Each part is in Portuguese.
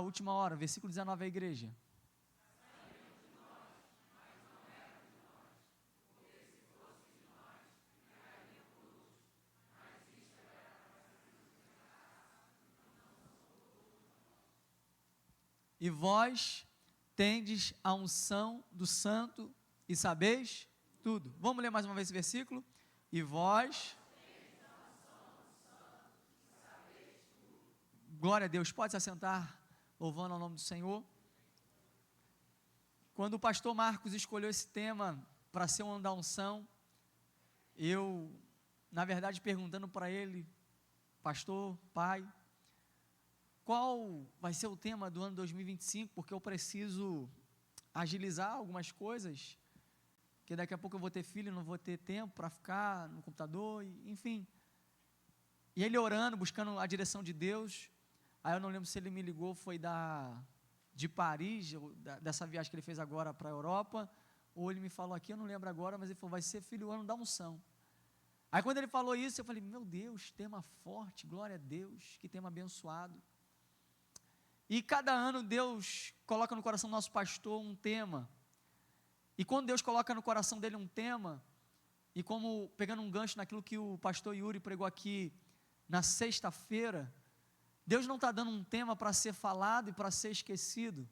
última hora, versículo 19, a igreja. E vós tendes a unção do santo e sabeis tudo. Vamos ler mais uma vez esse versículo? E vós... Glória a Deus, pode se assentar, louvando ao nome do Senhor. Quando o pastor Marcos escolheu esse tema para ser um ano da unção, eu, na verdade, perguntando para ele, pastor, pai, qual vai ser o tema do ano 2025, porque eu preciso agilizar algumas coisas, porque daqui a pouco eu vou ter filho, não vou ter tempo para ficar no computador, enfim. E ele orando, buscando a direção de Deus. Aí eu não lembro se ele me ligou, foi de Paris, dessa viagem que ele fez agora para a Europa, ou ele me falou aqui, eu não lembro agora, mas ele falou, vai ser filho, o ano da unção. Aí quando ele falou isso, eu falei, meu Deus, tema forte, glória a Deus, que tema abençoado. E cada ano Deus coloca no coração do nosso pastor um tema, e quando Deus coloca no coração dele um tema, e como pegando um gancho naquilo que o pastor Yuri pregou aqui na sexta-feira, Deus não está dando um tema para ser falado e para ser esquecido.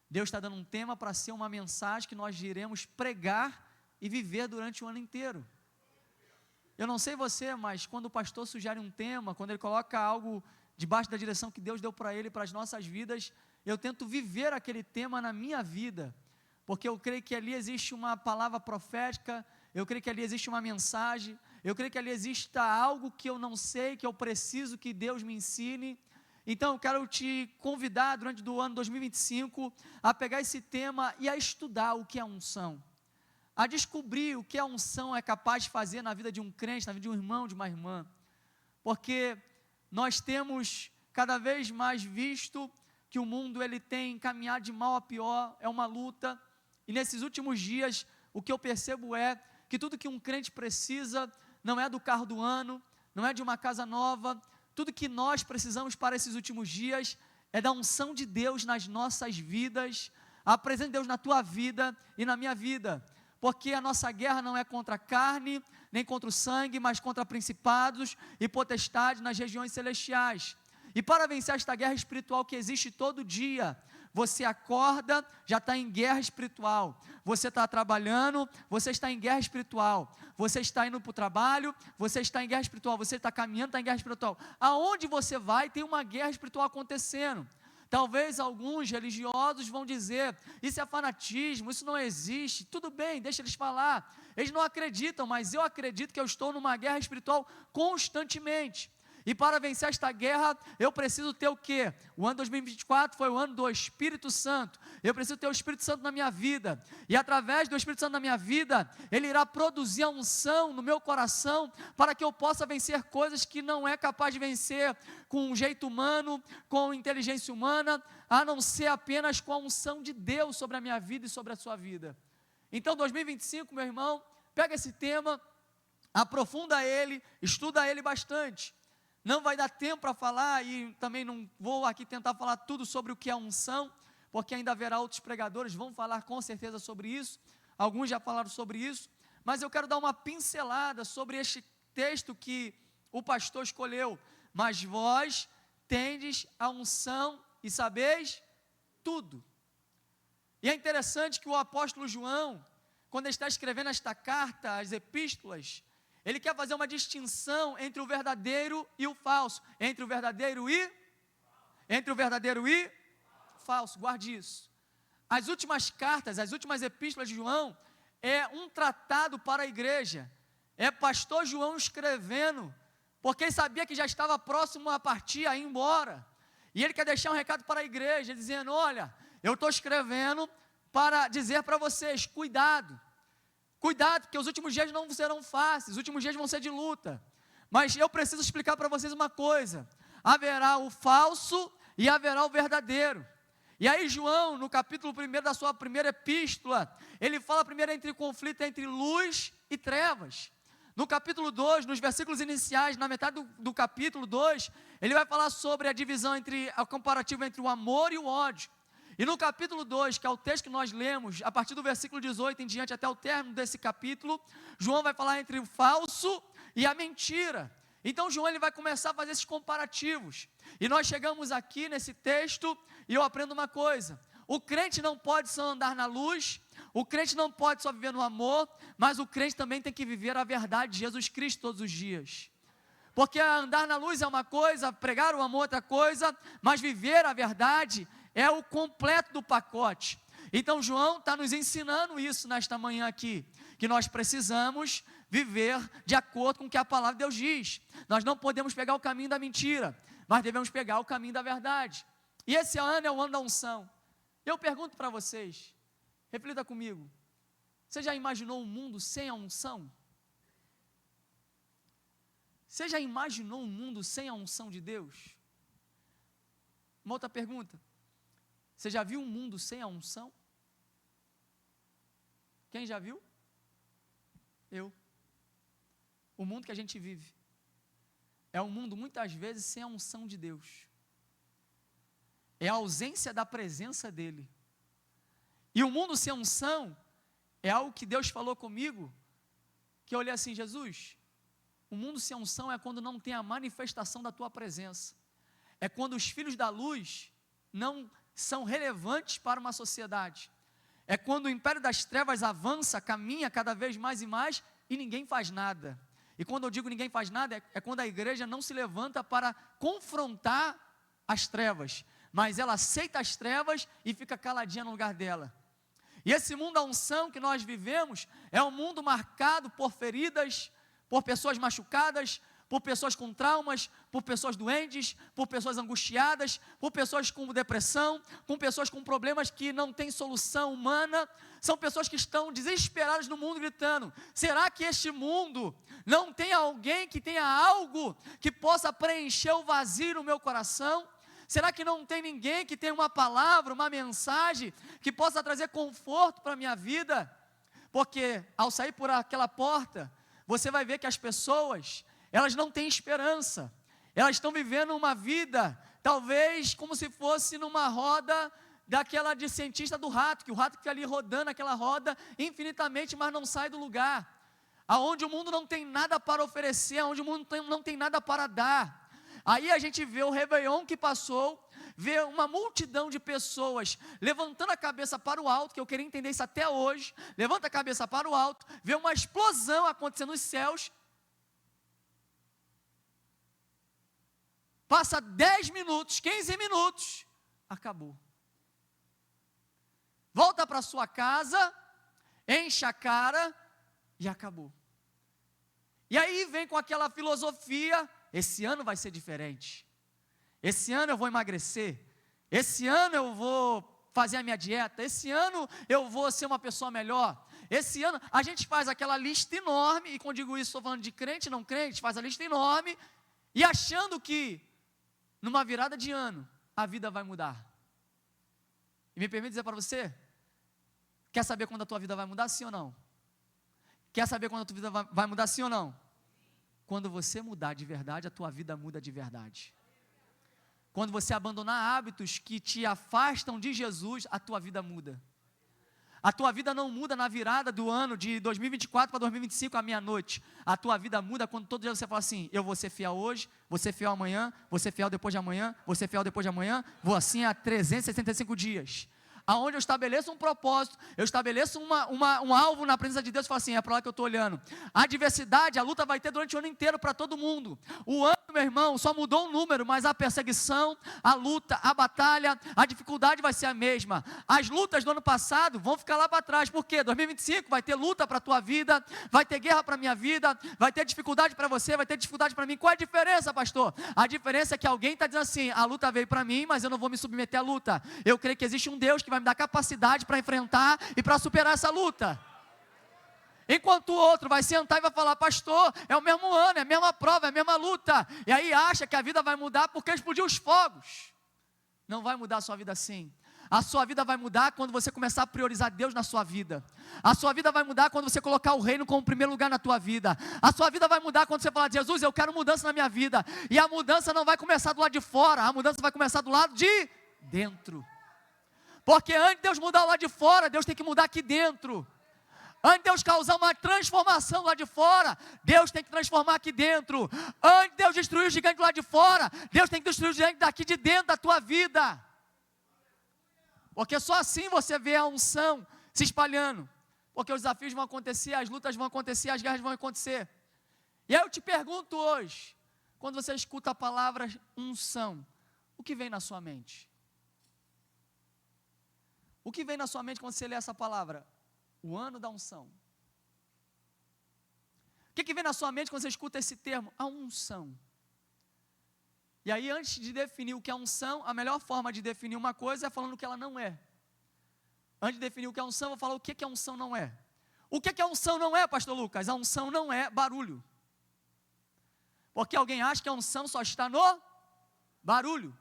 Deus está dando um tema para ser uma mensagem que nós iremos pregar e viver durante o ano inteiro. Eu não sei você, mas quando o pastor sugere um tema, quando ele coloca algo debaixo da direção que Deus deu para ele, para as nossas vidas, eu tento viver aquele tema na minha vida, porque eu creio que ali existe uma palavra profética, eu creio que ali existe uma mensagem, eu creio que ali exista algo que eu não sei, que eu preciso que Deus me ensine. Então eu quero te convidar durante o ano 2025 a pegar esse tema e a estudar o que é unção, a descobrir o que a unção é capaz de fazer na vida de um crente, na vida de um irmão, de uma irmã, porque nós temos cada vez mais visto que o mundo ele tem caminhado de mal a pior, é uma luta, e nesses últimos dias o que eu percebo é que tudo que um crente precisa não é do carro do ano, não é de uma casa nova, tudo que nós precisamos para esses últimos dias é da unção de Deus nas nossas vidas, a presença de Deus na tua vida e na minha vida, porque a nossa guerra não é contra a carne, nem contra o sangue, mas contra principados e potestades nas regiões celestiais. E para vencer esta guerra espiritual que existe todo dia, você acorda, já está em guerra espiritual, você está trabalhando, você está em guerra espiritual, você está indo para o trabalho, você está em guerra espiritual, você está caminhando, está em guerra espiritual, aonde você vai tem uma guerra espiritual acontecendo. Talvez alguns religiosos vão dizer, isso é fanatismo, isso não existe, tudo bem, deixa eles falar, eles não acreditam, mas eu acredito que eu estou numa guerra espiritual constantemente. E para vencer esta guerra, eu preciso ter o quê? O ano 2024 foi o ano do Espírito Santo. Eu preciso ter o Espírito Santo na minha vida. E através do Espírito Santo na minha vida, ele irá produzir a unção no meu coração, para que eu possa vencer coisas que não é capaz de vencer com um jeito humano, com inteligência humana, a não ser apenas com a unção de Deus sobre a minha vida e sobre a sua vida. Então 2025, meu irmão, pega esse tema, aprofunda ele, estuda ele bastante. Não vai dar tempo para falar, e também não vou aqui tentar falar tudo sobre o que é unção, porque ainda haverá outros pregadores, vão falar com certeza sobre isso, alguns já falaram sobre isso, mas eu quero dar uma pincelada sobre este texto que o pastor escolheu, mas vós tendes a unção e sabeis tudo. E é interessante que o apóstolo João, quando ele está escrevendo esta carta, as epístolas, ele quer fazer uma distinção entre o verdadeiro e o falso, entre o verdadeiro e falso, guarde isso. As últimas cartas, as últimas epístolas de João, é um tratado para a igreja, é pastor João escrevendo, porque ele sabia que já estava próximo a partir, a ir embora, e ele quer deixar um recado para a igreja, dizendo, olha, eu estou escrevendo para dizer para vocês, cuidado, porque os últimos dias não serão fáceis, os últimos dias vão ser de luta, mas eu preciso explicar para vocês uma coisa, haverá o falso e haverá o verdadeiro. E aí João, no capítulo 1 da sua primeira epístola, ele fala primeiro entre conflito entre luz e trevas. No capítulo 2, nos versículos iniciais, na metade do capítulo 2, ele vai falar sobre a divisão a comparativa entre o amor e o ódio. E no capítulo 2, que é o texto que nós lemos, a partir do versículo 18 em diante, até o término desse capítulo, João vai falar entre o falso e a mentira. Então João ele vai começar a fazer esses comparativos. E nós chegamos aqui nesse texto e eu aprendo uma coisa: o crente não pode só andar na luz, o crente não pode só viver no amor, mas o crente também tem que viver a verdade de Jesus Cristo todos os dias. Porque andar na luz é uma coisa, pregar o amor é outra coisa, mas viver a verdade é o completo do pacote. Então João está nos ensinando isso nesta manhã aqui, que nós precisamos viver de acordo com o que a palavra de Deus diz. Nós não podemos pegar o caminho da mentira, mas devemos pegar o caminho da verdade. E esse ano é o ano da unção. Eu pergunto para vocês, reflita comigo, você já imaginou um mundo sem a unção? Você já imaginou um mundo sem a unção de Deus? Uma outra pergunta, você já viu um mundo sem a unção? Quem já viu? Eu. O mundo que a gente vive é um mundo muitas vezes sem a unção de Deus. É a ausência da presença dEle. E o mundo sem unção é algo que Deus falou comigo, que eu olhei assim: Jesus, o mundo sem unção é quando não tem a manifestação da Tua presença. É quando os filhos da luz não são relevantes para uma sociedade. É quando o império das trevas avança, caminha cada vez mais e mais e ninguém faz nada. E quando eu digo ninguém faz nada, é quando a igreja não se levanta para confrontar as trevas, mas ela aceita as trevas e fica caladinha no lugar dela. E esse mundo da unção que nós vivemos é um mundo marcado por feridas, por pessoas machucadas, por pessoas com traumas, por pessoas doentes, por pessoas angustiadas, por pessoas com depressão, com pessoas com problemas que não têm solução humana. São pessoas que estão desesperadas no mundo gritando: será que este mundo não tem alguém que tenha algo que possa preencher o vazio no meu coração? Será que não tem ninguém que tenha uma palavra, uma mensagem que possa trazer conforto para a minha vida? Porque ao sair por aquela porta, você vai ver que as pessoas, elas não têm esperança. Elas estão vivendo uma vida, talvez como se fosse numa roda daquela de cientista do rato, que o rato fica ali rodando aquela roda infinitamente, mas não sai do lugar. Aonde o mundo não tem nada para oferecer, aonde o mundo não tem nada para dar. Aí a gente vê o Réveillon que passou, vê uma multidão de pessoas levantando a cabeça para o alto, que eu queria entender isso até hoje, levanta a cabeça para o alto, vê uma explosão acontecendo nos céus, passa 10 minutos, 15 minutos, acabou. Volta para sua casa, enche a cara e acabou. E aí vem com aquela filosofia: esse ano vai ser diferente, esse ano eu vou emagrecer, esse ano eu vou fazer a minha dieta, esse ano eu vou ser uma pessoa melhor, esse ano, a gente faz aquela lista enorme, e quando digo isso estou falando de crente, não crente, faz a lista enorme, e achando que numa virada de ano, a vida vai mudar. E me permite dizer para você, quer saber quando a tua vida vai mudar, sim ou não? Quer saber quando a tua vida vai mudar, sim ou não? Quando você mudar de verdade, a tua vida muda de verdade. Quando você abandonar hábitos que te afastam de Jesus, a tua vida muda. A tua vida não muda na virada do ano de 2024 para 2025 à meia-noite. A tua vida muda quando todo dia você fala assim: eu vou ser fiel hoje, vou ser fiel amanhã, vou ser fiel depois de amanhã, vou ser fiel depois de amanhã, vou assim há 365 dias. Aonde eu estabeleço um propósito, eu estabeleço um alvo na presença de Deus e falo assim: é para lá que eu estou olhando. A adversidade, a luta vai ter durante o ano inteiro para todo mundo. O ano, meu irmão, só mudou o número, mas a perseguição, a luta, a batalha, a dificuldade vai ser a mesma. As lutas do ano passado vão ficar lá para trás, por quê? 2025 vai ter luta para a tua vida, vai ter guerra para a minha vida, vai ter dificuldade para você, vai ter dificuldade para mim. Qual é a diferença, pastor? A diferença é que alguém está dizendo assim: a luta veio para mim, mas eu não vou me submeter à luta. Eu creio que existe um Deus que vai me dar capacidade para enfrentar e para superar essa luta. Enquanto o outro vai sentar e vai falar: pastor, é o mesmo ano, é a mesma prova, é a mesma luta, e aí acha que a vida vai mudar porque explodiu os fogos. Não vai mudar a sua vida assim. A sua vida vai mudar quando você começar a priorizar Deus na sua vida. A sua vida vai mudar quando você colocar o reino como primeiro lugar na tua vida. A sua vida vai mudar quando você falar: Jesus, eu quero mudança na minha vida. E a mudança não vai começar do lado de fora, a mudança vai começar do lado de dentro. Porque antes de Deus mudar o lado de fora, Deus tem que mudar aqui dentro. Antes de Deus causar uma transformação lá de fora, Deus tem que transformar aqui dentro. Antes de Deus destruir o gigante lá de fora, Deus tem que destruir o gigante daqui de dentro da tua vida. Porque só assim você vê a unção se espalhando. Porque os desafios vão acontecer, as lutas vão acontecer, as guerras vão acontecer. E aí eu te pergunto hoje, quando você escuta a palavra unção, o que vem na sua mente? O que vem na sua mente quando você lê essa palavra? O ano da unção. O que vem na sua mente quando você escuta esse termo? A unção. E aí, antes de definir o que é unção, a melhor forma de definir uma coisa é falando o que ela não é. Antes de definir o que é unção, eu vou falar o que a unção não é. O que a unção não é, pastor Lucas? A unção não é barulho. Porque alguém acha que a unção só está no barulho.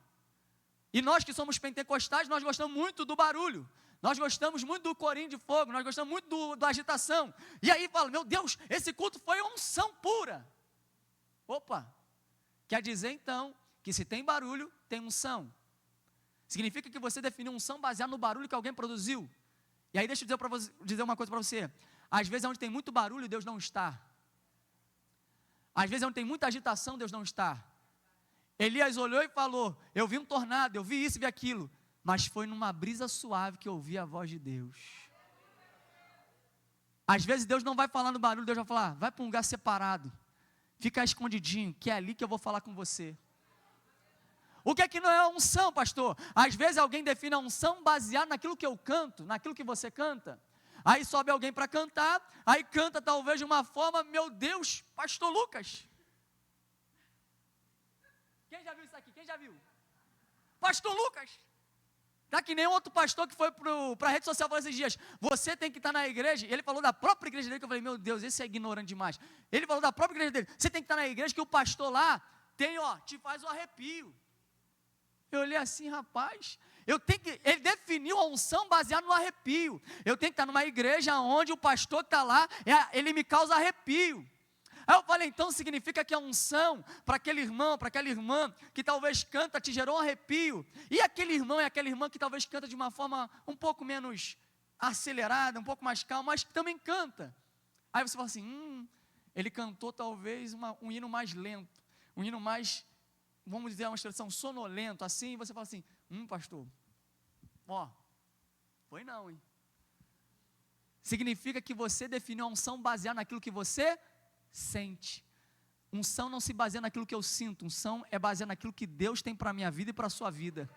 E nós que somos pentecostais, nós gostamos muito do barulho. Nós gostamos muito do corinho de fogo, nós gostamos muito da agitação. E aí fala: meu Deus, esse culto foi unção pura. Opa, quer dizer então que se tem barulho, tem unção. Significa que você definiu unção baseado no barulho que alguém produziu. E aí deixa eu dizer uma coisa para você. Às vezes onde tem muito barulho, Deus não está. Às vezes onde tem muita agitação, Deus não está. Elias olhou e falou: eu vi um tornado, eu vi isso, vi aquilo. Mas foi numa brisa suave que eu ouvi a voz de Deus. Às vezes Deus não vai falar no barulho, Deus vai falar: vai para um lugar separado, fica escondidinho, que é ali que eu vou falar com você. O que é que não é a unção, pastor? Às vezes alguém define a unção baseado naquilo que eu canto, naquilo que você canta. Aí sobe alguém para cantar, aí canta talvez de uma forma: meu Deus, pastor Lucas. Quem já viu isso aqui? Quem já viu? Pastor Lucas. Tá que nem outro pastor que foi para a rede social falou esses dias: você tem que estar na igreja. Ele falou da própria igreja dele, que eu falei: meu Deus, esse é ignorante demais. Ele falou da própria igreja dele: você tem que estar na igreja que o pastor lá tem, te faz um arrepio. Eu olhei assim: rapaz, ele definiu a unção baseada no arrepio. Eu tenho que estar numa igreja onde o pastor que está lá, ele me causa arrepio. Aí eu falei: então significa que a unção para aquele irmão, para aquela irmã que talvez canta, te gerou um arrepio. E aquele irmão e aquela irmã que talvez canta de uma forma um pouco menos acelerada, um pouco mais calma, mas que também canta. Aí você fala assim: ele cantou talvez um hino mais lento, um hino mais, vamos dizer uma expressão, sonolento, assim. E você fala assim: pastor, foi não, hein? Significa que você definiu a unção baseada naquilo que você sente. Unção não se baseia naquilo que eu sinto. Unção é baseada naquilo que Deus tem para a minha vida e para a sua vida.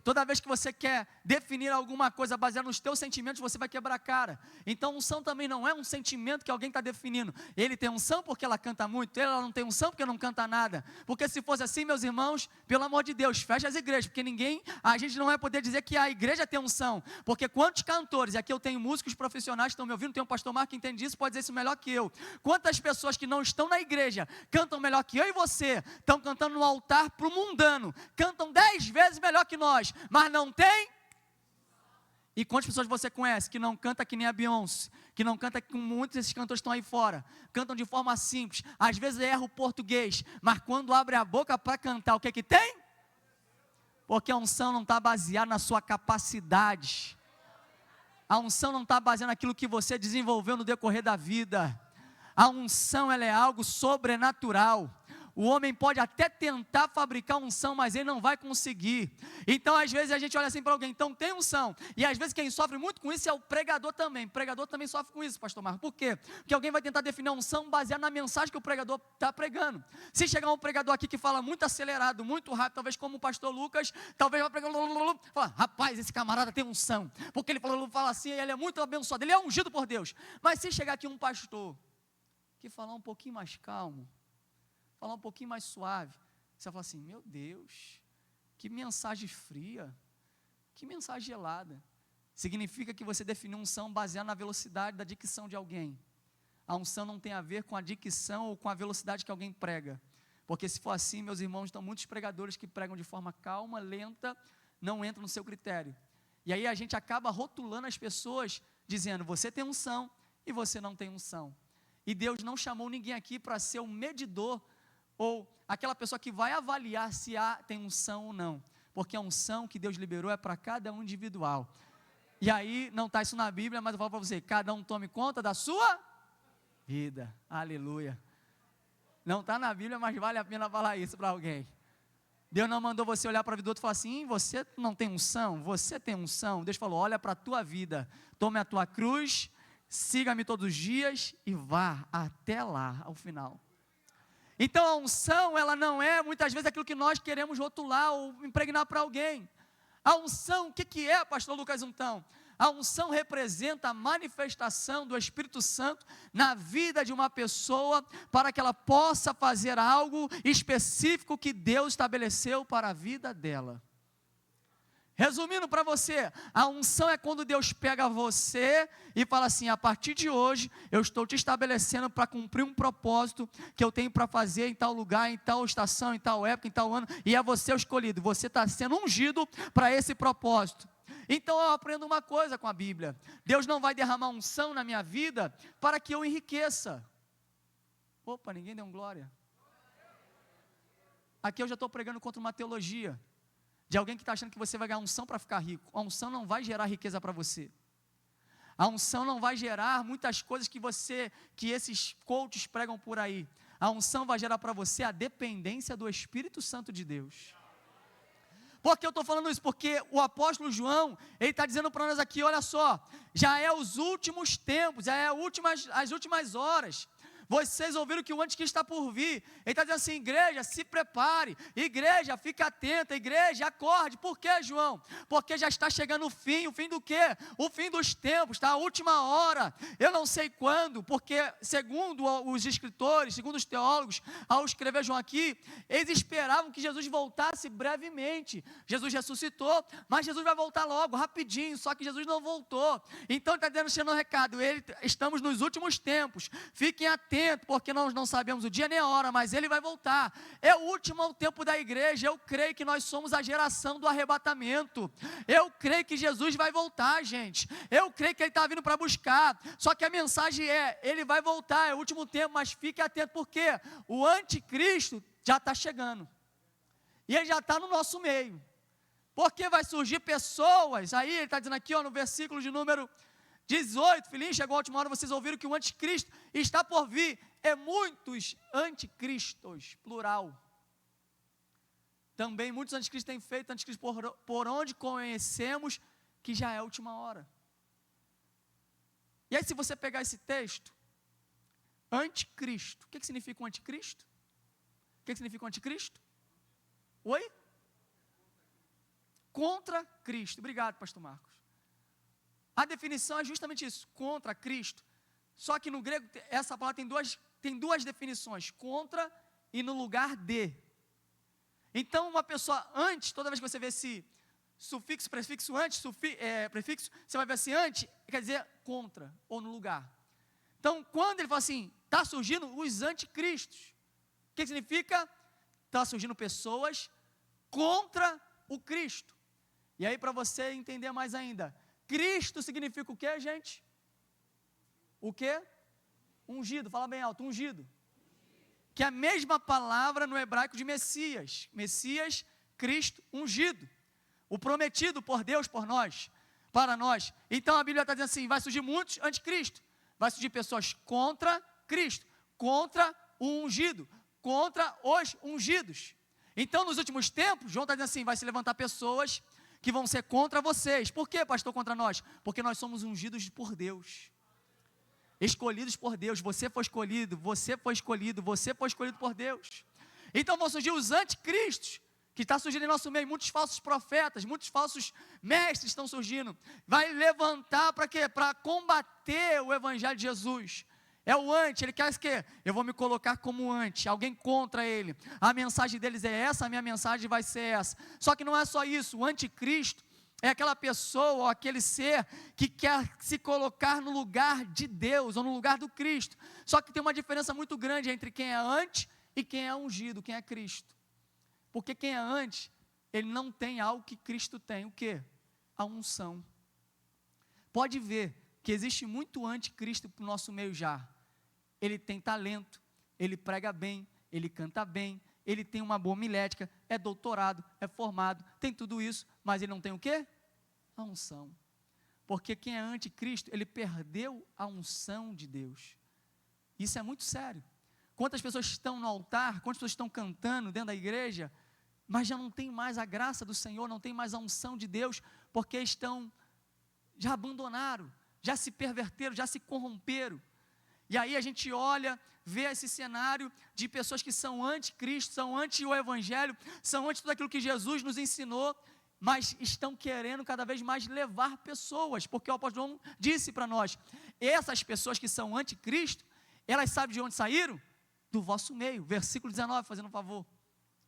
Toda vez que você quer definir alguma coisa baseada nos teus sentimentos, você vai quebrar a cara. Então unção também não é um sentimento que alguém está definindo. Ele tem unção porque ela canta muito, ela não tem unção porque não canta nada. Porque se fosse assim, meus irmãos, pelo amor de Deus, fecha as igrejas, porque a gente não vai poder dizer que a igreja tem unção. Porque quantos cantores, e aqui eu tenho músicos profissionais que estão me ouvindo, tem um pastor Marco que entende isso, pode dizer isso melhor que eu. Quantas pessoas que não estão na igreja, cantam melhor que eu e você, estão cantando no altar para o mundano, cantam 10 vezes melhor que nós, mas não tem. E quantas pessoas você conhece que não canta que nem a Beyoncé, que não canta como muitos desses cantores estão aí fora, cantam de forma simples, às vezes erra o português, mas quando abre a boca para cantar, o que tem? Porque a unção não está baseada na sua capacidade, a unção não está baseada naquilo que você desenvolveu no decorrer da vida. A unção, ela é algo sobrenatural. O homem pode até tentar fabricar unção, mas ele não vai conseguir. Então às vezes a gente olha assim para alguém: então tem unção. E às vezes quem sofre muito com isso é o pregador também. O pregador também sofre com isso, pastor Marco. Por quê? Porque alguém vai tentar definir a unção baseada na mensagem que o pregador está pregando. Se chegar um pregador aqui que fala muito acelerado, muito rápido, talvez como o pastor Lucas, talvez vai pregar, fala: rapaz, esse camarada tem unção, porque ele fala assim, ele é muito abençoado, ele é ungido por Deus. Mas se chegar aqui um pastor que falar um pouquinho mais calmo, falar um pouquinho mais suave, você vai falar assim: meu Deus, que mensagem fria, que mensagem gelada. Significa que você definiu unção baseada na velocidade da dicção de alguém. A unção não tem a ver com a dicção ou com a velocidade que alguém prega, porque se for assim, meus irmãos, estão muitos pregadores que pregam de forma calma, lenta, não entra no seu critério. E aí a gente acaba rotulando as pessoas, dizendo, você tem unção e você não tem unção. E Deus não chamou ninguém aqui para ser um medidor, ou aquela pessoa que vai avaliar se tem unção ou não. Porque a unção que Deus liberou é para cada um individual. E aí, não está isso na Bíblia, mas eu falo para você, cada um tome conta da sua vida. Aleluia. Não está na Bíblia, mas vale a pena falar isso para alguém. Deus não mandou você olhar para a vida do outro e falar assim, você não tem unção, você tem unção. Deus falou, olha para a tua vida, tome a tua cruz, siga-me todos os dias e vá até lá, ao final. Então a unção, ela não é muitas vezes aquilo que nós queremos rotular ou impregnar para alguém. A unção, o que é, pastor Lucas, então? A unção representa a manifestação do Espírito Santo na vida de uma pessoa, para que ela possa fazer algo específico que Deus estabeleceu para a vida dela. Resumindo para você, a unção é quando Deus pega você e fala assim, a partir de hoje, eu estou te estabelecendo para cumprir um propósito que eu tenho para fazer em tal lugar, em tal estação, em tal época, em tal ano, e é você o escolhido, você está sendo ungido para esse propósito. Então eu aprendo uma coisa com a Bíblia, Deus não vai derramar unção na minha vida para que eu enriqueça. Opa, ninguém deu um glória. Aqui eu já estou pregando contra uma teologia, de alguém que está achando que você vai ganhar unção para ficar rico. A unção não vai gerar riqueza para você. A unção não vai gerar muitas coisas que esses coaches pregam por aí. A unção vai gerar para você a dependência do Espírito Santo de Deus. Por que eu estou falando isso? Porque o apóstolo João, ele está dizendo para nós aqui, olha só, já é os últimos tempos, já é as últimas horas. Vocês ouviram que o anticristo está por vir. Ele está dizendo assim, igreja, se prepare, igreja, fique atenta, igreja, acorde. Por quê, João? Porque já está chegando o fim do quê? O fim dos tempos, está a última hora. Eu não sei quando, porque segundo os escritores, segundo os teólogos, ao escrever João aqui, eles esperavam que Jesus voltasse brevemente. Jesus ressuscitou, mas Jesus vai voltar logo, rapidinho, só que Jesus não voltou. Então ele está deixando um recado, estamos nos últimos tempos, fiquem atentos, porque nós não sabemos o dia nem a hora, mas Ele vai voltar. É o último tempo da igreja. Eu creio que nós somos a geração do arrebatamento. Eu creio que Jesus vai voltar, gente. Eu creio que Ele está vindo para buscar. Só que a mensagem Ele vai voltar, é o último tempo, mas fique atento, porque o anticristo já está chegando. E ele já está no nosso meio. Porque vai surgir pessoas, aí ele está dizendo aqui, no versículo de número 18, filhinho, chegou a última hora, vocês ouviram que o anticristo está por vir. É muitos anticristos, plural. Também muitos anticristos têm feito anticristo por onde conhecemos que já é a última hora. E aí, se você pegar esse texto, anticristo, o que significa um anticristo? O que significa um anticristo? Oi? Contra Cristo. Obrigado, pastor Marcos. A definição é justamente isso, contra Cristo. Só que no grego, essa palavra tem duas definições, contra e no lugar de. Então, uma pessoa antes, toda vez que você vê esse sufixo, prefixo antes, prefixo, você vai ver assim, antes, quer dizer contra, ou no lugar. Então, quando ele fala assim, está surgindo os anticristos, o que significa? Está surgindo pessoas contra o Cristo. E aí, para você entender mais ainda, Cristo significa o que, gente? O que? Ungido, fala bem alto, ungido. Que é a mesma palavra no hebraico de Messias. Messias, Cristo, ungido. O prometido por Deus, por nós, para nós. Então a Bíblia está dizendo assim, vai surgir muitos anticristo. Vai surgir pessoas contra Cristo, contra o ungido, contra os ungidos. Então nos últimos tempos, João está dizendo assim, vai se levantar pessoas que vão ser contra vocês. Por que, pastor, contra nós? Porque nós somos ungidos por Deus, escolhidos por Deus. Você foi escolhido, você foi escolhido, você foi escolhido por Deus. Então vão surgir os anticristos, que está surgindo em nosso meio, muitos falsos profetas, muitos falsos mestres estão surgindo. Vai levantar para quê? Para combater o evangelho de Jesus. É o anti, ele quer o quê? Eu vou me colocar como anti, alguém contra ele. A mensagem deles é essa, a minha mensagem vai ser essa. Só que não é só isso, o anticristo é aquela pessoa, ou aquele ser que quer se colocar no lugar de Deus, ou no lugar do Cristo. Só que tem uma diferença muito grande entre quem é anti e quem é ungido, quem é Cristo. Porque quem é anti ele não tem algo que Cristo tem, o quê? A unção. Pode ver que existe muito anticristo para o nosso meio já. Ele tem talento, ele prega bem, ele canta bem, ele tem uma boa homilética, é doutorado, é formado, tem tudo isso, mas ele não tem o quê? A unção. Porque quem é anticristo, ele perdeu a unção de Deus. Isso é muito sério. Quantas pessoas estão no altar, quantas pessoas estão cantando dentro da igreja, mas já não tem mais a graça do Senhor, não tem mais a unção de Deus, porque já abandonaram, já se perverteram, já se corromperam. E aí a gente olha, vê esse cenário de pessoas que são anticristo, são anti o evangelho, são anti tudo aquilo que Jesus nos ensinou, mas estão querendo cada vez mais levar pessoas, porque o apóstolo João disse para nós, essas pessoas que são anticristo, elas sabem de onde saíram? Do vosso meio, versículo 19, fazendo um favor,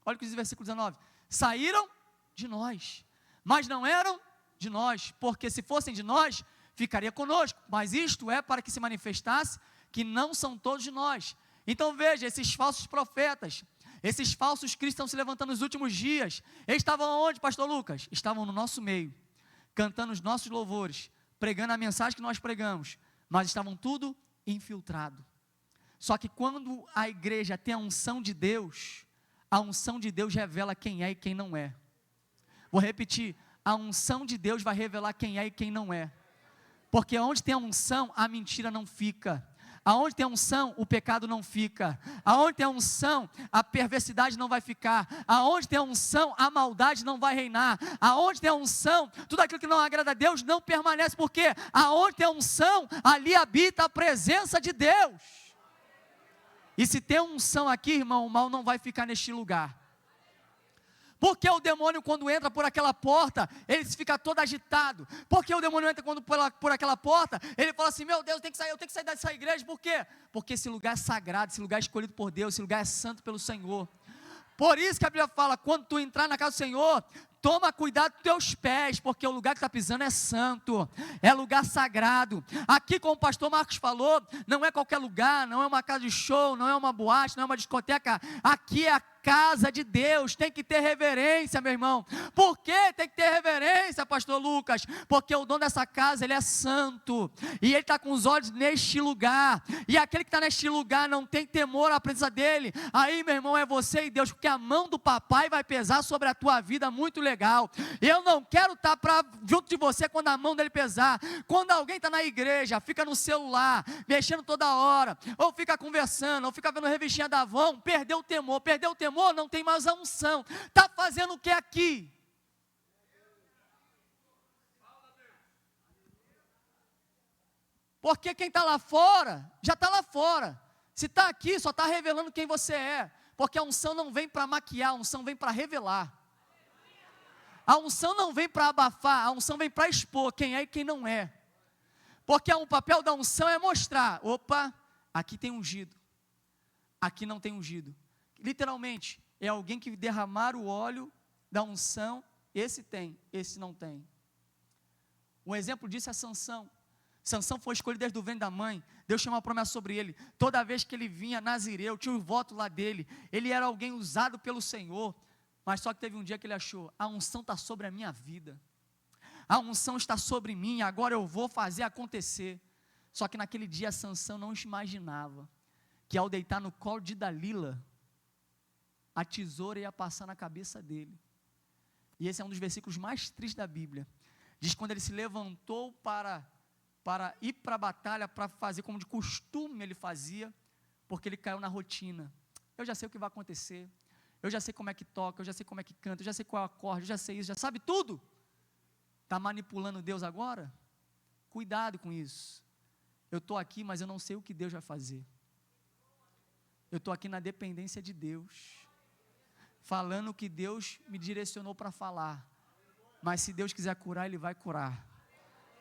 olha o que diz o versículo 19, saíram de nós, mas não eram de nós, porque se fossem de nós, ficaria conosco, mas isto é para que se manifestasse, que não são todos de nós. Então veja, esses falsos profetas, esses falsos cristos estão se levantando nos últimos dias, eles estavam onde, pastor Lucas? Estavam no nosso meio, cantando os nossos louvores, pregando a mensagem que nós pregamos, mas estavam tudo infiltrado. Só que quando a igreja tem a unção de Deus revela quem é e quem não é. Vou repetir, a unção de Deus vai revelar quem é e quem não é, porque onde tem a unção, a mentira não fica. Aonde tem a unção, o pecado não fica. Aonde tem a unção, a perversidade não vai ficar. Aonde tem a unção, a maldade não vai reinar. Aonde tem a unção, tudo aquilo que não agrada a Deus não permanece. Por quê? Aonde tem a unção, ali habita a presença de Deus. E se tem unção aqui, irmão, o mal não vai ficar neste lugar. Porque o demônio, quando entra por aquela porta, ele fica todo agitado. Porque o demônio entra por aquela porta, ele fala assim, meu Deus, eu tenho que sair dessa igreja. Por quê? Porque esse lugar é sagrado, esse lugar é escolhido por Deus, esse lugar é santo pelo Senhor. Por isso que a Bíblia fala, quando tu entrar na casa do Senhor, toma cuidado dos teus pés, porque o lugar que está pisando é santo, é lugar sagrado. Aqui, como o pastor Marcos falou, não é qualquer lugar, não é uma casa de show, não é uma boate, não é uma discoteca. Aqui é a casa de Deus, tem que ter reverência, meu irmão. Por que tem que ter reverência, pastor Lucas? Porque o dono dessa casa, ele é santo, e ele está com os olhos neste lugar, e aquele que está neste lugar não tem temor à presença dele. Aí, meu irmão, é você e Deus, porque a mão do papai vai pesar sobre a tua vida, muito legal. Eu não quero estar junto de você quando a mão dele pesar. Quando alguém está na igreja, fica no celular, mexendo toda hora, ou fica conversando, ou fica vendo revistinha da Avon, perdeu o temor, não tem mais a unção, está fazendo o que aqui? Porque quem está lá fora, já está lá fora. Se está aqui, só está revelando quem você é, porque a unção não vem para maquiar, a unção vem para revelar. A unção não vem para abafar, a unção vem para expor quem é e quem não é. Porque o papel da unção é mostrar, opa, aqui tem ungido, aqui não tem ungido. Literalmente, é alguém que derramar o óleo da unção, esse tem, esse não tem. Um exemplo disso é Sansão. Sansão foi escolhido desde o ventre da mãe, Deus tinha uma promessa sobre ele, toda vez que ele vinha nazireu, tinha o voto lá dele, ele era alguém usado pelo Senhor, mas só que teve um dia que ele achou, a unção está sobre a minha vida, a unção está sobre mim, agora eu vou fazer acontecer. Só que naquele dia Sansão não imaginava, que ao deitar no colo de Dalila, a tesoura ia passar na cabeça dele. E esse é um dos versículos mais tristes da Bíblia. Diz quando ele se levantou para ir para a batalha, para fazer como de costume ele fazia, porque ele caiu na rotina. Eu já sei o que vai acontecer, eu já sei como é que toca, eu já sei como é que canta, eu já sei qual é o acorde, eu já sei isso, já sabe tudo. Está manipulando Deus agora? Cuidado com isso. Eu estou aqui, mas eu não sei o que Deus vai fazer. Eu estou aqui na dependência de Deus, falando o que Deus me direcionou para falar, mas se Deus quiser curar, Ele vai curar,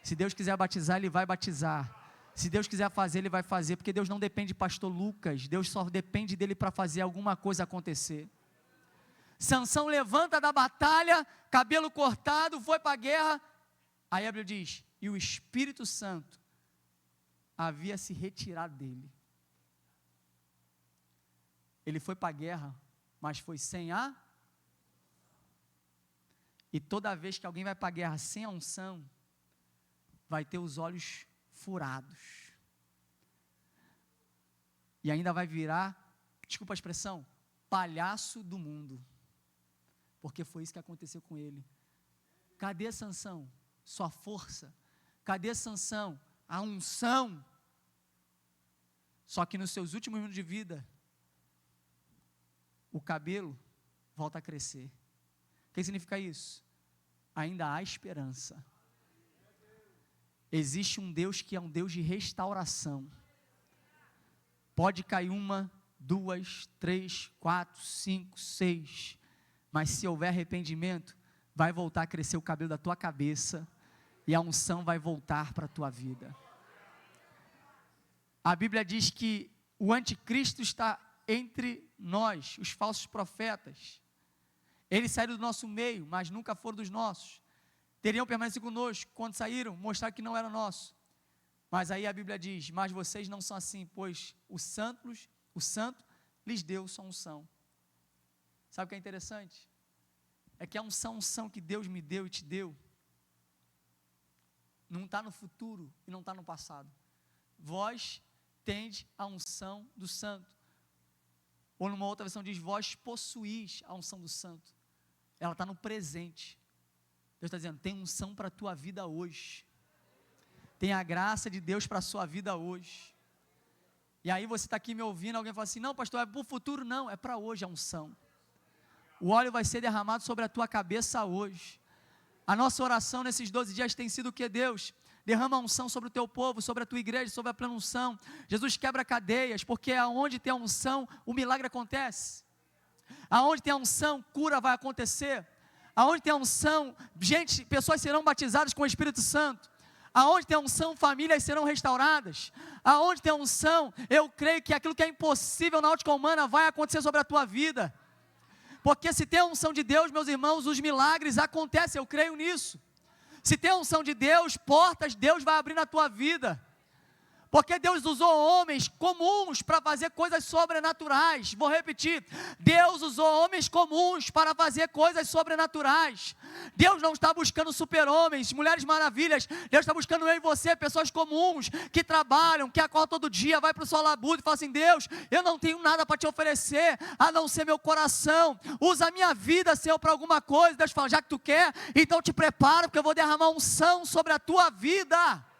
se Deus quiser batizar, Ele vai batizar, se Deus quiser fazer, Ele vai fazer, porque Deus não depende de pastor Lucas, Deus só depende dele para fazer alguma coisa acontecer. Sansão levanta da batalha, cabelo cortado, foi para a guerra, aí a Bíblia diz, e o Espírito Santo havia se retirado dele. Ele foi para a guerra, mas foi sem a... E toda vez que alguém vai para a guerra sem a unção, vai ter os olhos furados. E ainda vai virar, desculpa a expressão, palhaço do mundo. Porque foi isso que aconteceu com ele. Cadê Sansão? Sua força. Cadê Sansão? A unção. Só que nos seus últimos minutos de vida, o cabelo volta a crescer. O que significa isso? Ainda há esperança. Existe um Deus que é um Deus de restauração. Pode cair 1, 2, 3, 4, 5, 6, mas se houver arrependimento, vai voltar a crescer o cabelo da tua cabeça, e a unção vai voltar para a tua vida. A Bíblia diz que o anticristo está entre nós, os falsos profetas. Eles saíram do nosso meio, mas nunca foram dos nossos. Teriam permanecido conosco, quando saíram, mostrar que não era nosso. Mas aí a Bíblia diz, mas vocês não são assim, pois o santo lhes deu sua unção. Sabe o que é interessante? É que a unção que Deus me deu e te deu, não está no futuro e não está no passado. Vós tendes a unção do santo. Ou numa outra versão diz, vós possuís a unção do santo. Ela está no presente. Deus está dizendo, tem unção para a tua vida hoje. Tem a graça de Deus para a sua vida hoje. E aí você está aqui me ouvindo, alguém fala assim, não pastor, é para o futuro? Não, é para hoje a unção. O óleo vai ser derramado sobre a tua cabeça hoje. A nossa oração nesses 12 dias tem sido o que, Deus? Derrama a unção sobre o teu povo, sobre a tua igreja, sobre a plena unção. Jesus quebra cadeias, porque aonde tem a unção, o milagre acontece. Aonde tem a unção, cura vai acontecer. Aonde tem a unção, pessoas serão batizadas com o Espírito Santo. Aonde tem a unção, famílias serão restauradas. Aonde tem a unção, eu creio que aquilo que é impossível na ótica humana vai acontecer sobre a tua vida. Porque se tem a unção de Deus, meus irmãos, os milagres acontecem, eu creio nisso. Se tem a unção de Deus, portas Deus vai abrir na tua vida. Porque Deus usou homens comuns para fazer coisas sobrenaturais. Vou repetir, Deus usou homens comuns para fazer coisas sobrenaturais. Deus não está buscando super-homens, mulheres maravilhas. Deus está buscando eu e você, pessoas comuns, que trabalham, que acordam todo dia, vai para o sol labuto e fala assim, Deus, eu não tenho nada para te oferecer, a não ser meu coração. Usa a minha vida, Senhor, para alguma coisa. Deus fala, já que tu quer, então te prepara, porque eu vou derramar unção sobre a tua vida.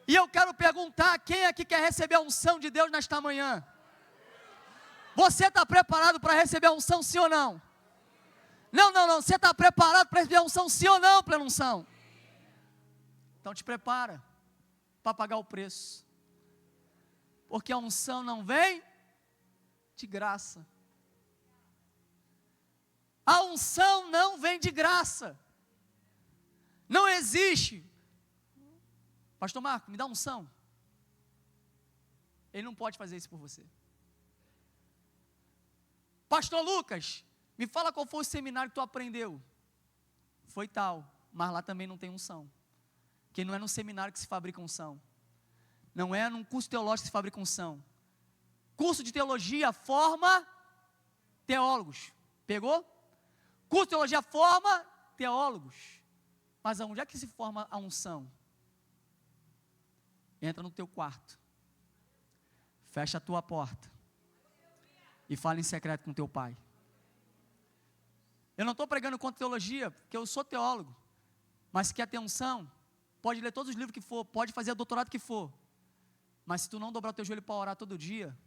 E eu quero perguntar, quem aqui quer receber a unção de Deus nesta manhã? Você está preparado para receber a unção, sim ou não? Não, você está preparado para receber a unção, sim ou não, plena unção? Então te prepara, para pagar o preço. Porque a unção não vem de graça. A unção não vem de graça. Não existe. Pastor Marco, me dá unção. Ele não pode fazer isso por você. Pastor Lucas, me fala qual foi o seminário que tu aprendeu. Foi tal, mas lá também não tem unção. Porque não é no seminário que se fabrica unção. Não é num curso teológico que se fabrica unção. Curso de teologia forma teólogos. Pegou? Curso de teologia forma teólogos. Mas onde é que se forma a unção? Entra no teu quarto, fecha a tua porta e fala em secreto com teu pai. Eu não estou pregando contra teologia, porque eu sou teólogo, mas se quer ter unção, pode ler todos os livros que for, pode fazer o doutorado que for, mas se tu não dobrar o teu joelho para orar todo dia,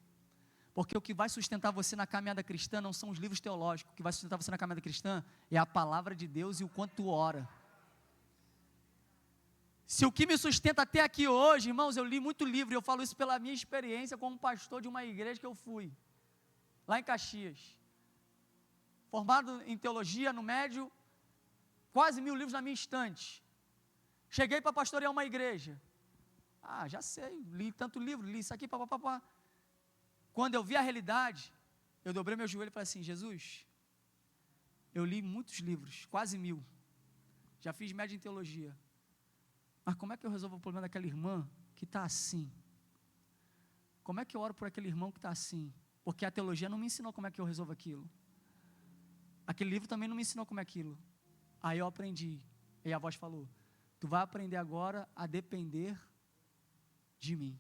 porque o que vai sustentar você na caminhada cristã não são os livros teológicos, o que vai sustentar você na caminhada cristã é a palavra de Deus e o quanto tu ora. Se o que me sustenta até aqui hoje, irmãos, eu li muito livro, e eu falo isso pela minha experiência como pastor de uma igreja que eu fui, lá em Caxias, formado em teologia, no médio, quase 1000 livros na minha estante. Cheguei para pastorear uma igreja, já sei, li tanto livro, li isso aqui, papapá. Quando eu vi a realidade, eu dobrei meu joelho e falei assim, Jesus, eu li muitos livros, quase 1000, já fiz média em teologia, mas como é que eu resolvo o problema daquela irmã que está assim? Como é que eu oro por aquele irmão que está assim? Porque a teologia não me ensinou como é que eu resolvo aquilo. aquele livro também não me ensinou como é aquilo. Aí eu aprendi. E a voz falou: tu vai aprender agora a depender de mim.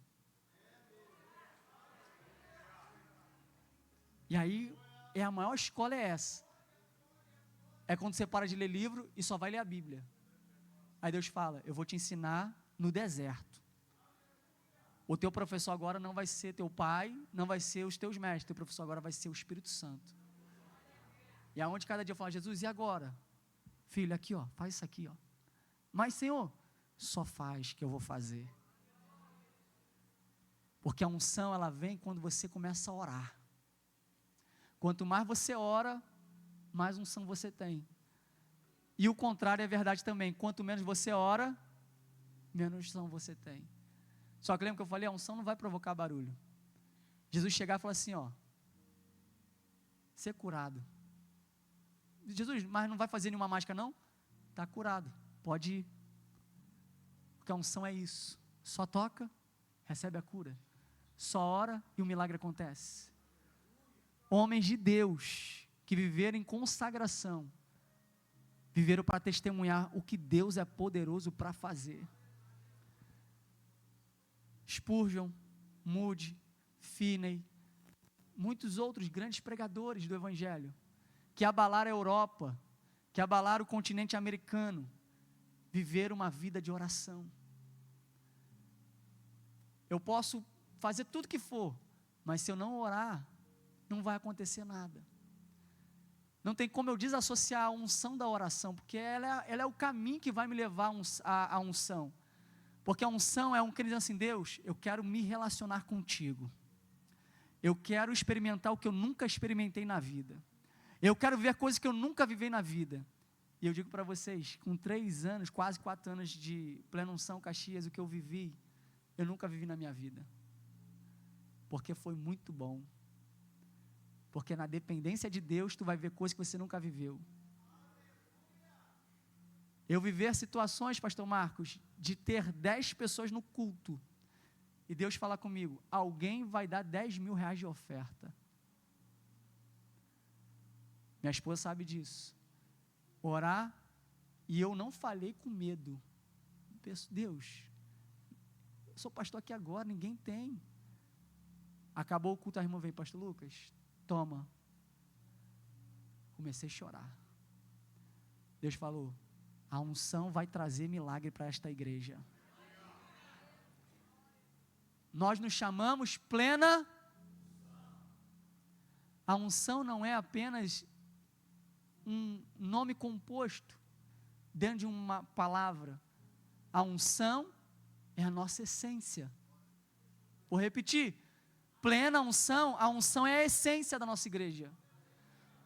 E aí, a maior escola é essa. É quando você para de ler livro e só vai ler a Bíblia. Aí Deus fala: eu vou te ensinar no deserto. O teu professor agora não vai ser teu pai, não vai ser os teus mestres. Teu professor agora vai ser o Espírito Santo. E aonde cada dia eu falo: Jesus, e agora? Filho, aqui ó, faz isso aqui ó. Mas Senhor, só faz que eu vou fazer. Porque a unção, ela vem quando você começa a orar. Quanto mais você ora, mais unção você tem. E o contrário é verdade também. Quanto menos você ora, menos unção você tem. Só que lembra que eu falei, a unção não vai provocar barulho. Jesus chegar e falar assim, ó: ser curado. Jesus, mas não vai fazer nenhuma mágica não? Está curado, pode ir. Porque a unção é isso. Só toca, recebe a cura. Só ora e o milagre acontece. Homens de Deus, que viveram em consagração, viveram para testemunhar o que Deus é poderoso para fazer. Spurgeon, Moody, Finney, muitos outros grandes pregadores do Evangelho, que abalaram a Europa, que abalaram o continente americano, viveram uma vida de oração. Eu posso fazer tudo que for, mas se eu não orar, não vai acontecer nada. Não tem como eu desassociar a unção da oração, porque ela é o caminho que vai me levar à unção. Porque a unção é um que diz assim: Deus, eu quero me relacionar contigo. Eu quero experimentar o que eu nunca experimentei na vida. Eu quero ver coisas que eu nunca vivi na vida. E eu digo para vocês, com 3 anos, quase 4 anos de plena unção Caxias, o que eu vivi, eu nunca vivi na minha vida. Porque foi muito bom. Porque na dependência de Deus, tu vai ver coisas que você nunca viveu. Eu viver situações, pastor Marcos, de ter 10 pessoas no culto, e Deus fala comigo: alguém vai dar 10 mil reais de oferta. Minha esposa sabe disso. Orar, e eu não falei com medo. Penso, Deus, eu sou pastor aqui agora, ninguém tem. Acabou o culto, a irmã veio: pastor Lucas, toma. Comecei a chorar. Deus falou: a unção vai trazer milagre para esta igreja. Nós nos chamamos plena. A unção não é apenas um nome composto dentro de uma palavra. A unção é a nossa essência. Vou repetir: plena unção, a unção é a essência da nossa igreja.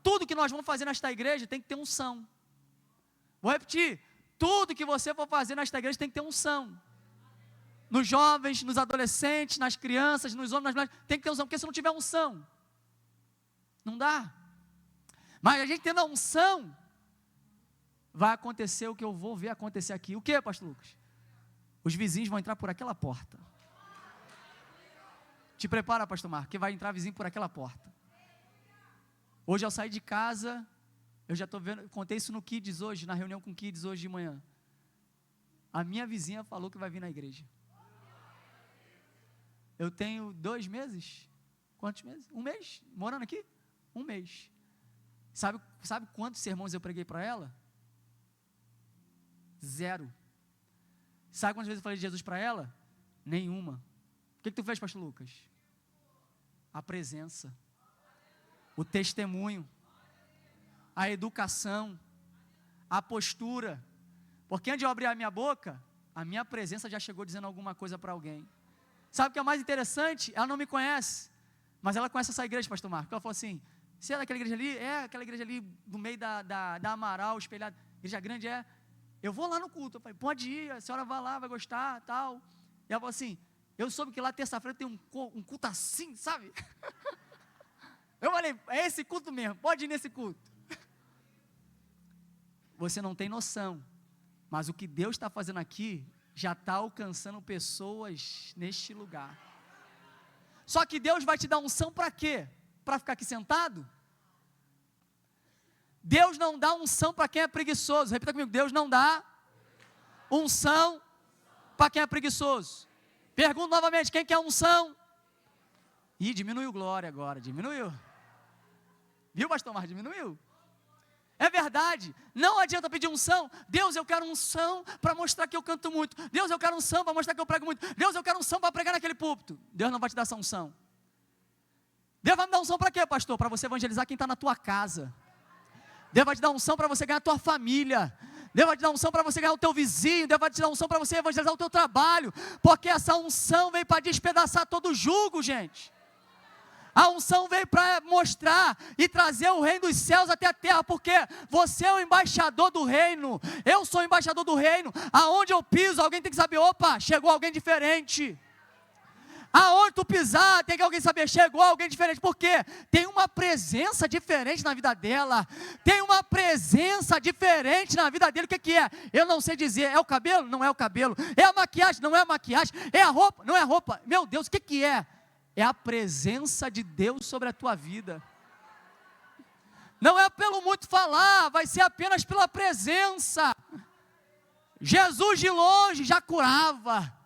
Tudo que nós vamos fazer nesta igreja tem que ter unção. Vou repetir: tudo que você for fazer nesta igreja tem que ter unção. Nos jovens, nos adolescentes, nas crianças, nos homens, nas mulheres, tem que ter unção, porque se não tiver unção, não dá. Mas a gente tendo a unção, vai acontecer o que eu vou ver acontecer aqui. O que, pastor Lucas? Os vizinhos vão entrar por aquela porta. Te prepara, pastor Marcos, que vai entrar vizinho por aquela porta. Hoje eu saí de casa, eu já estou vendo, contei isso no Kids hoje, na reunião com Kids hoje de manhã. A minha vizinha falou que vai vir na igreja. Eu tenho 2 meses, quantos meses? 1 mês, morando aqui? 1 mês. Sabe quantos sermões eu preguei para ela? 0. Sabe quantas vezes eu falei de Jesus para ela? Nenhuma. O que tu fez, pastor Lucas? A presença, o testemunho, a educação, a postura. Porque antes de eu abrir a minha boca, a minha presença já chegou dizendo alguma coisa para alguém. Sabe o que é mais interessante? Ela não me conhece, mas ela conhece essa igreja, pastor Marco. Ela falou assim: você é daquela igreja ali? É, aquela igreja ali do meio da Amaral, espelhada. Igreja grande é. Eu vou lá no culto. Eu falei: pode ir, a senhora vai lá, vai gostar, tal. E ela falou assim: eu soube que lá terça-feira tem um culto assim, sabe? Eu falei: é esse culto mesmo, pode ir nesse culto. Você não tem noção, mas o que Deus está fazendo aqui já está alcançando pessoas neste lugar. Só que Deus vai te dar unção para quê? Para ficar aqui sentado? Deus não dá unção para quem é preguiçoso. Repita comigo, Deus não dá unção para quem é preguiçoso. Pergunto novamente, quem quer unção? Ih, diminuiu glória agora, diminuiu. Viu, pastor Mar, diminuiu. É verdade, não adianta pedir unção. Deus, eu quero unção para mostrar que eu canto muito. Deus, eu quero unção para mostrar que eu prego muito. Deus, eu quero unção para pregar naquele púlpito. Deus não vai te dar essa unção. Deus vai me dar unção para quê, pastor? Para você evangelizar quem está na tua casa. Deus vai te dar unção para você ganhar a tua família. Deus vai te dar unção para você ganhar o teu vizinho. Deus vai te dar unção para você evangelizar o teu trabalho. Porque essa unção veio para despedaçar todo o jugo, gente. A unção veio para mostrar e trazer o reino dos céus até a terra, porque você é o embaixador do reino, eu sou o embaixador do reino. Aonde eu piso, alguém tem que saber, opa, chegou alguém diferente. Aonde tu pisar, tem que alguém saber, chegou alguém diferente, porque tem uma presença diferente na vida dela, tem uma presença diferente na vida dele. O que é? Eu não sei dizer, é o cabelo? Não é o cabelo. É a maquiagem? Não é a maquiagem. É a roupa? Não é a roupa. Meu Deus, o que é? É a presença de Deus sobre a tua vida. Não é pelo muito falar, vai ser apenas pela presença. Jesus de longe já curava.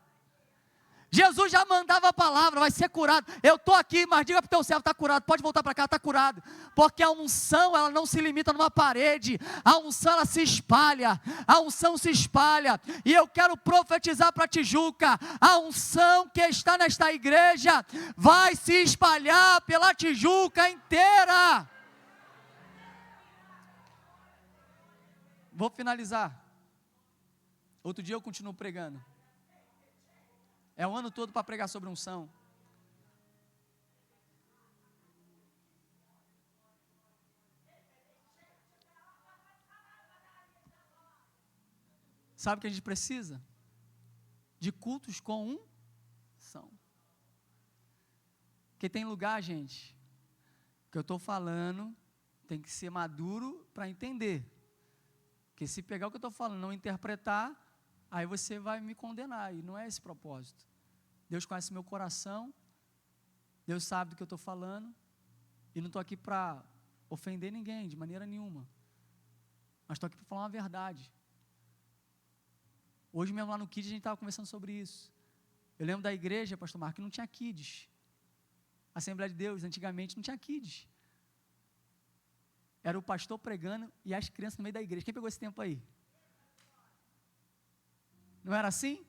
Jesus já mandava a palavra, vai ser curado. Eu estou aqui, mas diga para o teu servo, está curado, pode voltar para cá, está curado. Porque a unção, ela não se limita numa parede. A unção, ela se espalha. A unção se espalha. E eu quero profetizar para Tijuca. A unção que está nesta igreja vai se espalhar pela Tijuca inteira. Vou finalizar. Outro dia eu continuo pregando. É o ano todo para pregar sobre unção. Sabe o que a gente precisa? De cultos com unção. Porque tem lugar, gente, que eu estou falando, tem que ser maduro para entender. Porque se pegar o que eu estou falando, não interpretar, aí você vai me condenar, e não é esse propósito. Deus conhece meu coração, Deus sabe do que eu estou falando, e não estou aqui para ofender ninguém, de maneira nenhuma, mas estou aqui para falar uma verdade. Hoje mesmo lá no Kids a gente estava conversando sobre isso. Eu lembro da igreja, pastor Marco, que não tinha Kids. Assembleia de Deus, antigamente não tinha Kids. Era o pastor pregando e as crianças no meio da igreja. Quem pegou esse tempo aí? Não era assim?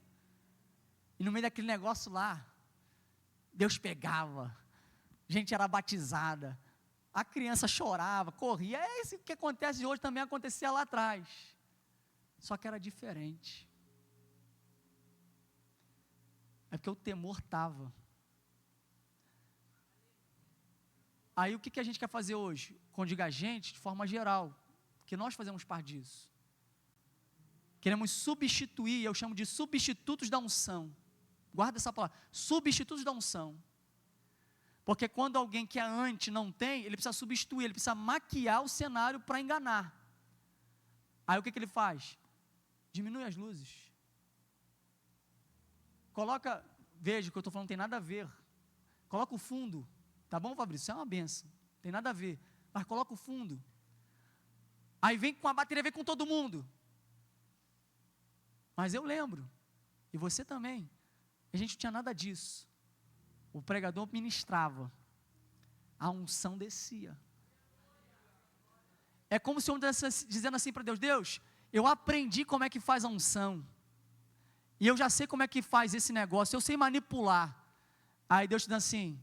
E no meio daquele negócio lá, Deus pegava, gente era batizada, a criança chorava, corria. É isso que acontece hoje, também acontecia lá atrás. Só que era diferente. É porque o temor estava. Aí o que a gente quer fazer hoje? Quando diga a gente, de forma geral, porque nós fazemos parte disso. Queremos substituir, eu chamo de substitutos da unção. Guarda essa palavra, substitutos da unção. Porque quando alguém que é anti não tem, ele precisa substituir, ele precisa maquiar o cenário para enganar. Aí o que ele faz? Diminui as luzes. Coloca, veja, o que eu estou falando não tem nada a ver. Coloca o fundo, tá bom, Fabrício? Isso é uma benção, tem nada a ver. Mas coloca o fundo. Aí vem com a bateria, vem com todo mundo. Mas eu lembro, e você também, a gente não tinha nada disso. O pregador ministrava, a unção descia. É como se eu estivesse dizendo assim para Deus, Deus, eu aprendi como é que faz a unção, e eu já sei como é que faz esse negócio, eu sei manipular. Aí Deus te dá assim,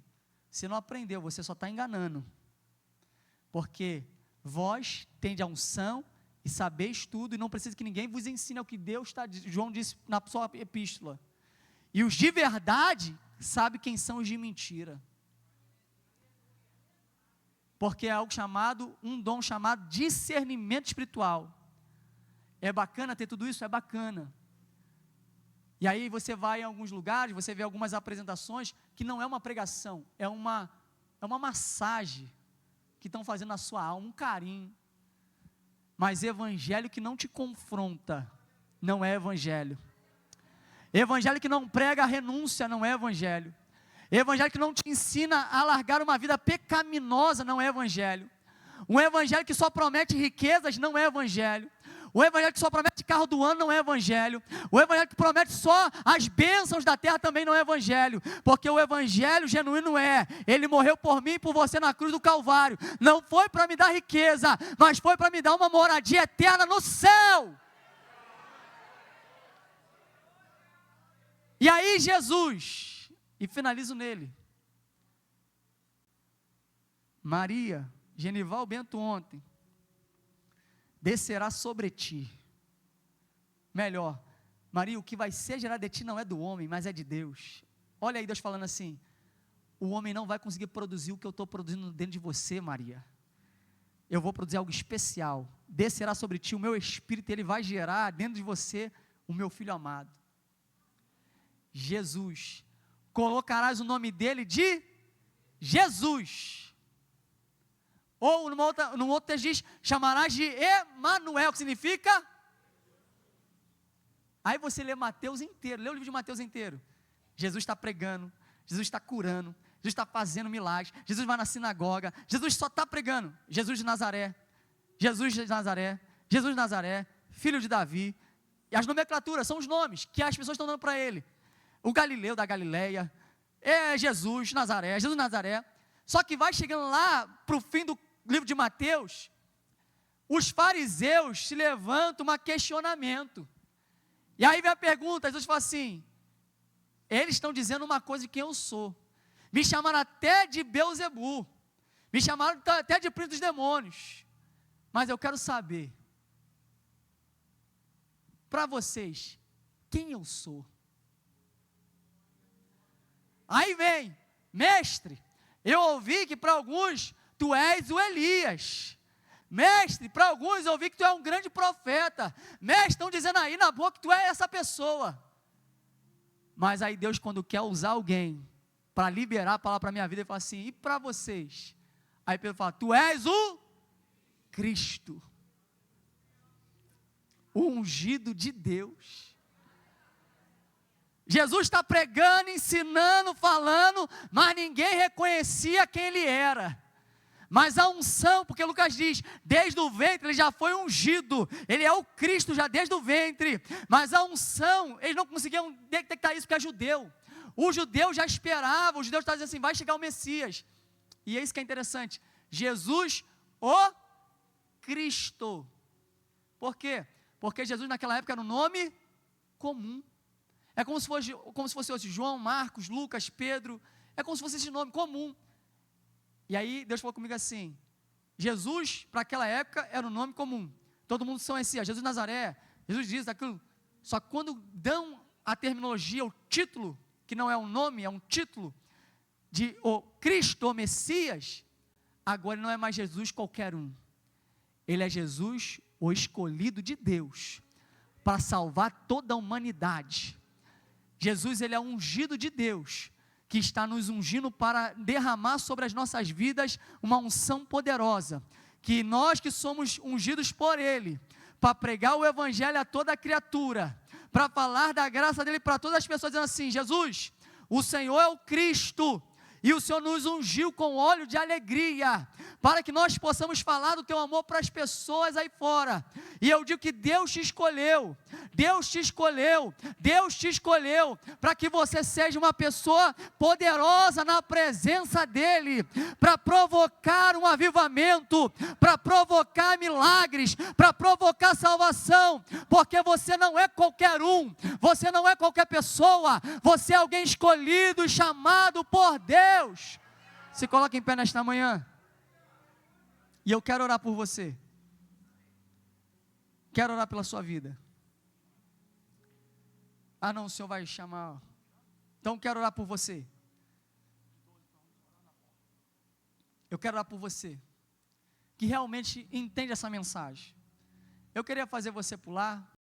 você não aprendeu, você só está enganando, porque vós tendes a unção, e sabeis tudo, e não precisa que ninguém vos ensine o que Deus está, João disse na sua epístola, e os de verdade, sabe quem são os de mentira, porque é algo chamado, um dom chamado discernimento espiritual. É bacana ter tudo isso? É bacana. E aí você vai em alguns lugares, você vê algumas apresentações, que não é uma pregação, é uma massagem, que estão fazendo na sua alma, um carinho. Mas evangelho que não te confronta, não é evangelho. Evangelho que não prega a renúncia, não é evangelho. Evangelho que não te ensina a largar uma vida pecaminosa, não é evangelho. Um evangelho que só promete riquezas não é evangelho. O evangelho que só promete carro do ano não é evangelho. O evangelho que promete só as bênçãos da terra também não é evangelho. Porque o evangelho genuíno ele morreu por mim e por você na cruz do Calvário. Não foi para me dar riqueza, mas foi para me dar uma moradia eterna no céu. E aí Jesus, e finalizo nele. Maria, Genival Bento ontem, descerá sobre ti. Melhor, Maria, o que vai ser gerado de ti não é do homem, mas é de Deus. Olha aí Deus falando assim, o homem não vai conseguir produzir o que eu estou produzindo dentro de você, Maria. Eu vou produzir algo especial. Descerá sobre ti o meu espírito, ele vai gerar dentro de você o meu filho amado. Jesus, colocarás o nome dele de Jesus. Ou num outro texto diz, chamarás de Emanuel, que significa? Aí você lê Mateus inteiro, lê o livro de Mateus inteiro. Jesus está pregando, Jesus está curando, Jesus está fazendo milagres, Jesus vai na sinagoga, Jesus só está pregando. Jesus de Nazaré, Jesus de Nazaré, Jesus de Nazaré, filho de Davi. E as nomenclaturas são os nomes que as pessoas estão dando para ele. O Galileu da Galileia, Jesus de Nazaré, Jesus de Nazaré. Só que vai chegando lá para o fim do livro de Mateus, os fariseus se levantam um questionamento, e aí vem a pergunta, Jesus fala assim, eles estão dizendo uma coisa de quem eu sou, me chamaram até de Beelzebu, me chamaram até de príncipe dos demônios, mas eu quero saber, para vocês, quem eu sou? Aí vem, mestre, eu ouvi que para alguns, tu és o Elias. Mestre, para alguns eu ouvi que tu é um grande profeta. Mestre, estão dizendo aí na boca que tu é essa pessoa. Mas aí Deus, quando quer usar alguém para liberar a palavra para a minha vida, ele fala assim, e para vocês? Aí Pedro fala, tu és o Cristo, o ungido de Deus. Jesus está pregando, ensinando, falando, mas ninguém reconhecia quem ele era. Mas a unção, porque Lucas diz, desde o ventre ele já foi ungido, ele é o Cristo já desde o ventre, mas a unção, eles não conseguiam detectar isso porque é judeu, o judeu já esperava, o judeu estava dizendo assim, vai chegar o Messias, e é isso que é interessante, Jesus o Cristo, por quê? Porque Jesus naquela época era um nome comum, é como se fosse hoje João, Marcos, Lucas, Pedro, é como se fosse esse nome comum. E aí Deus falou comigo assim, Jesus para aquela época era um nome comum, todo mundo conhecia, Jesus de Nazaré, Jesus diz aquilo, só que quando dão a terminologia, o título, que não é um nome, é um título, de o Cristo, o Messias, agora não é mais Jesus qualquer um, ele é Jesus, o escolhido de Deus, para salvar toda a humanidade. Jesus ele é ungido de Deus, que está nos ungindo para derramar sobre as nossas vidas uma unção poderosa, que nós que somos ungidos por Ele, para pregar o Evangelho a toda criatura, para falar da graça dEle para todas as pessoas, dizendo assim, Jesus, o Senhor é o Cristo, e o Senhor nos ungiu com óleo de alegria, para que nós possamos falar do teu amor para as pessoas aí fora, e eu digo que Deus te escolheu, Deus te escolheu, Deus te escolheu, para que você seja uma pessoa poderosa na presença dEle, para provocar um avivamento, para provocar milagres, para provocar salvação, porque você não é qualquer um, você não é qualquer pessoa, você é alguém escolhido e chamado por Deus. Se coloca em pé nesta manhã, e eu quero orar por você, quero orar pela sua vida. Ah não, o Senhor vai chamar, então quero orar por você, eu quero orar por você, que realmente entende essa mensagem. Eu queria fazer você pular,